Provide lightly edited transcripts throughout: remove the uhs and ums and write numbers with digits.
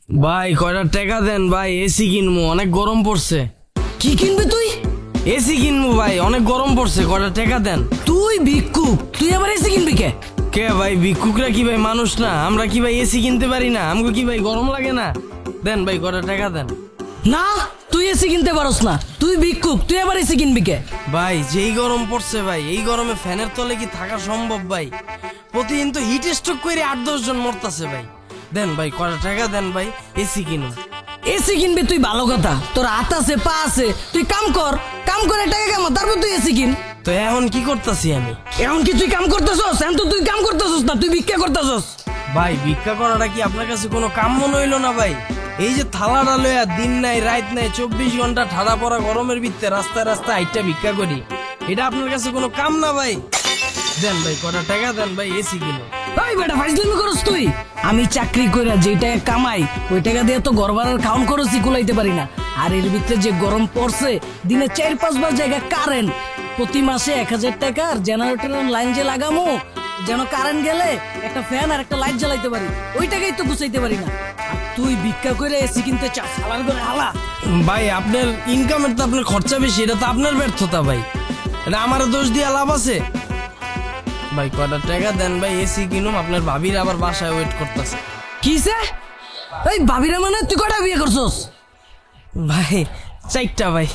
ভাই কয়টা টাকা দেন ভাই, এসি কিনবো, অনেক গরম পড়ছে। কি কিনবি তুই? এসি কিনবো ভাই, অনেক গরম পড়ছে, কয়টা টাকা দেন। তুই ভিক্ষুক, তুই আবার এসি কিনবি কে? কে ভাই, ভিক্ষুকরা কি ভাই মানুষ না? আমরা কি ভাই এসি কিনতে পারি না? আমাকে কি ভাই গরম লাগে না? দেন ভাই কয়টা টাকা দেন। না, তুই এসি কিনতে পারস না, তুই ভিক্ষুক, তুই আবার এসি কিনবি কে? ভাই যেই গরম পড়ছে ভাই, এই গরমে ফ্যানের তলে কি থাকা সম্ভব ভাই? প্রতিদিন তো হিট স্ট্রোক করে 8-10 জন মরতাছে ভাই। দেন ভাই কয়টা টাকা দেন ভাই, এসি কিনুন। এসি কিনবি তুই ভালো কথা, তোর হাত আছে পা আছে, তুই কাম কর, কাম করে টাকা কামা, তারপর তুই এসি কিন। তো এখন কি করতেছি আমি? এখন কি তুই কাম করতেছস? এখন তো তুই কাম করতেছস না, তুই ভিক্ষা করতেছস। ভাই ভিক্ষা করাটা কি আপনার কাছে কোনো কাম মনে হইলো না ভাই? এই যে থালাটা লইয়া দিন নাই রাত নাই 24 ঘন্টা ঠাড়া পড়া গরমের ভিতরে রাস্তায় রাস্তায় আইটা ভিক্ষা করি, এটা আপনার কাছে কোনো কাম না ভাই? দেন ভাই কটা টাকা দেন ভাই, এসি কিনো। ভাই বেটা ফাইজলামি করস তুই? আমি চাকরি কইরা যে টাকা কামাই ওই টাকা দিয়ে তো ঘর ভাড়ার খাওন খরচই কুলাইতে পারি না। আর এর ভিতরে যে গরম পড়ছে, দিনে 4-5 বার জায়গা কারেন্ট, প্রতি মাসে 1000 টাকা আর জেনারেটরের লাইন যে লাগামো, যেন কারেন্ট গেলে একটা ফ্যান আর একটা লাইট জ্বালাইতে পারি, ওই টাকাই তো গুছাইতে পারি না। আর তুই ভিক্ষা করে এসি কিনতে চাস, হালার করে হালা। ভাই আপনার ইনকামের তো আপনার খরচা বেশি, এটা তো আপনার ব্যর্থতা ভাই, এটা আমার দোষ দিয়া লাভ আছে? ভাই কটা টাকা দেন ভাই, এসি কিনুম, আপনার ভাবির আবার বাসায় ওয়েট করতেছে। কিসে? এই ভাবিরা মানে তুই কটা বিয়ে করছস? ভাই 4টা ভাই।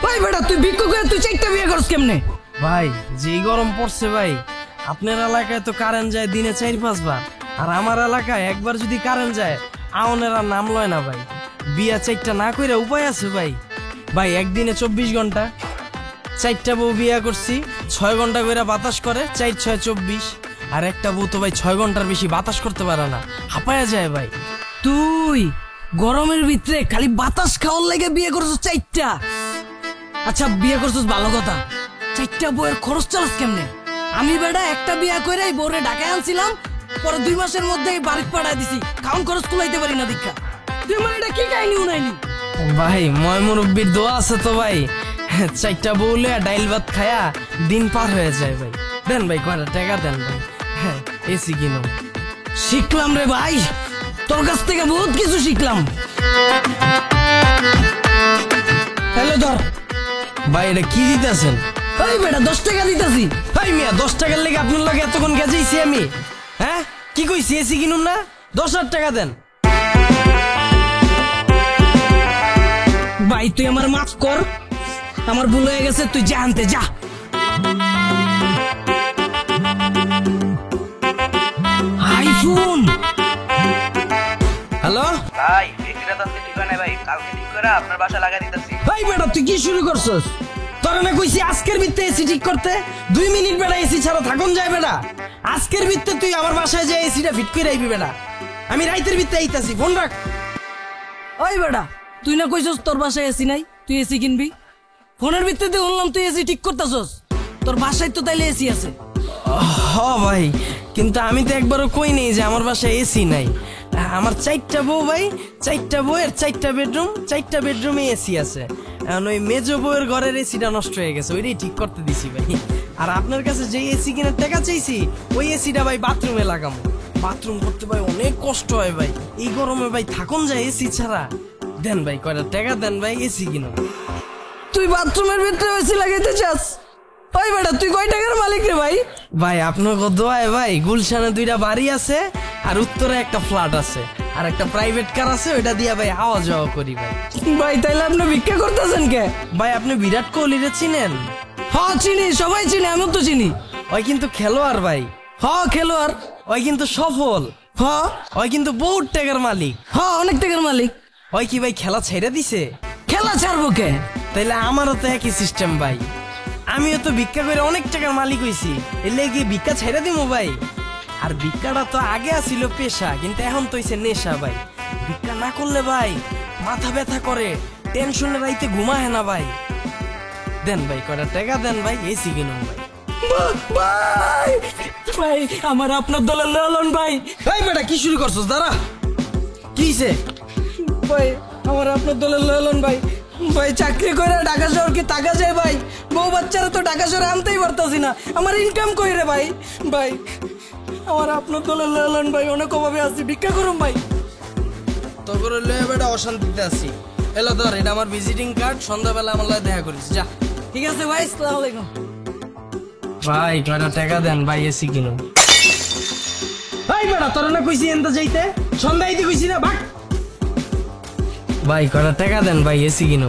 ভাই বেটা তুই ভিক্ষা করে তুই 4টা বিয়ে করছ কেমনে? ভাই যেই গরম পড়ছে ভাই, আপনার এলাকায় তো কারেন্ট যায় দিনে 4-5 বার, আর আমার এলাকায় একবার যদি কারেন্ট যায় আউনেরা নাম লয় না ভাই। বিয়া 4টা না কইরা উপায় আছে ভাই? ভাই একদিনে 24 ঘন্টা, 4টা বউ বিয়া করছি, 6 ঘন্টা করে বাতাস করে, 4-6 24। আর একটা বউ তো ভাই 6 ঘন্টার বেশি বাতাস করতে পারে না, হাঁপায়া যায় ভাই। তুই গরমের ভিতরে খালি বাতাস খাওয়ার লাগে বিয়ে করছস 4টা? আচ্ছা বিয়ে করছস ভালো কথা, 4টা বউয়ের খরচ চালাস কেমনে? আমি বেটা একটা বিয়া করে বউরে ঢাকায় আনছিলাম, পরে 2 মাসের মধ্যেই বাড়ি পাঠায় দিছি, খাওন খরচ কুলাইতে পারি না দীক্ষা। তুই আমার এটা কি কাহিনী উনাইনি? ভাই ময় মুরব্বির দোয়া আছে তো ভাই, 4টা বউ লইয়া ডাইল ভাত খায়া দিন পার হয়ে যায় ভাই। দেন ভাই কয়টা টাকা দেন ভাই, হ্যাঁ এসি কিনো। শিখলাম রে ভাই, তোর কাছ থেকে বহুত কিছু শিখলাম। হ্যালো ধর। ভাই এটা কি দিতেছেন? এই বেটা 10 টাকা দিতেছি। ভাই মিয়া 10 টাকার লেগে আপনার লগে এতক্ষণ গেছেছি আমি? হ্যাঁ কি কইছি, এসি কিনুন না? 10,000 টাকা দেন। ভাই তুই আমার মাফ কর, আমার ভুল হয়ে গেছে, তুই যা আনতে যা। আইফোন। হ্যালো ভাই এসিটা তো আজকে ঠিক হয় না ভাই, কালকে ঠিক করে আপনার বাসা লাগা দিতেছি। ভাই বেটা তুই কি শুরু করছস? তোরা না কইছি আজকের ভিত্তে এসি ঠিক করতে? 2 মিনিট বেটা এসি ছাড়া থাকুন যায় বেটা? আজকের ভিত্তে তুই আমার বাসায় যে এসিটা ফিট করে আইবি বেটা, আমি রাইতের ভিত্তে আইতাছি, ফোন রাখ। ওই বেটা তুই না কইছস তোর বাসায় এসি নাই, তুই এসি কিনবি? ফোনের ভিত্তিতে শুনলাম তুই এসি ঠিক করতেছস, তোর বাসায় তো তাইলে এসি আছে। হ ভাই, কিন্তু আমি তো একবারও কই নেই যে আমার বাসায় এসি নাই। আমার 4টা বউ ভাই, 4টা বউয়ের 4টা বেডরুম, 4টা বেডরুমে এসি আছে। এখন ওই মেজো বউয়ের ঘরের এসিটা নষ্ট হয়ে গেছে, ওইটাই ঠিক করতে দিছি ভাই। আর আপনার কাছে যে এসি কেনার টাকা চাইছি, ওই এসিটা ভাই বাথরুমে লাগামো। বাথরুম করতে ভাই অনেক কষ্ট হয় ভাই, এই গরমে ভাই থাকুন যায় এসি ছাড়া। দেন ভাই কয়টা টাকা দেন ভাই, এসি কিনো। তুই বাথরুমের ভিতরে এসি লাগাইতে চাস? ওই বেটা তুই কয় টাকার মালিক রে ভাই? ভাই আপনার দোয়ায় ভাই গুলশানে 2টা বাড়ি আছে, আর উত্তরে একটা ফ্ল্যাট আছে, আর একটা প্রাইভেট কার আছে, ওইটা দিয়া ভাই আওয়া যাওয়া করি ভাই। ভাই তাইলে আপনি ভিক্ষা করতেছেন কে? ভাই আপনি বিরাট কোহলিরে চিনেন? হ্যাঁ চিনি, সবাই চিনি, আমিও তো চিনি। ওই কিন্তু খেলোয়াড় ভাই। হ্যাঁ খেলোয়াড়। ওই কিন্তু সফল। হ্যাঁ ওই কিন্তু বহুত টাকার মালিক। হ্যাঁ অনেক টাকার মালিক। ওই কি ভাই খেলা ছেড়ে দিছে? খেলা ছাড়বো কে? তাইলে আমারও তো একই সিস্টেম ভাই, আমিও তো ভিক্ষা করে অনেক টাকার মালিক হইছি, এলে কি ভিক্ষা ছেড়ে দিমু ভাই? আর ভিক্ষাটা তো আগে আসিল পেশা, কিন্তু এখন তো হইছে নেশা ভাই। ভিক্ষা না করলে ভাই মাথা ব্যথা করে, টেনশনে রাইতে ঘুমায় না ভাই। দেন ভাই কয়টা টাকা দেন ভাই, এসি কিনুন ভাই। ভাই ভাই আমার আপনার দলের লালন ভাই। ভাই বেটা কি শুরু করছস? দাঁড়া, কি হইছে? ভাই আমার আপনার দলের লালন ভাই। ভাই চাকরি করে ঢাকা শহর কি টাকা যায় ভাই? বউ বাচ্চারা তো ঢাকা শহরে আনতেই পারতাছি না, আমার ইনকাম কই রে ভাই? ভাই আমার আপনার দলের লালন ভাই, অনেক অভাবে আছি, ভিক্ষা করুন ভাই। তোর লয়ে বেটা অশান্তিতে আছি। এলো ধর, এটা আমার ভিজিটিং কার্ড, সন্ধ্যাবেলা আমার লগে দেখা করিস যা। ঠিক আছে ভাই, আসসালামু আলাইকুম। ভাই কয়টা টাকা দেন ভাই, এসি কিনো। ভাই বেটা তোর না কইছি এনতে যাইতে, সন্ধ্যাইতে কইছি না ভাগ। ভাই কয়টা টাকা দেন ভাই, এসি কিনো।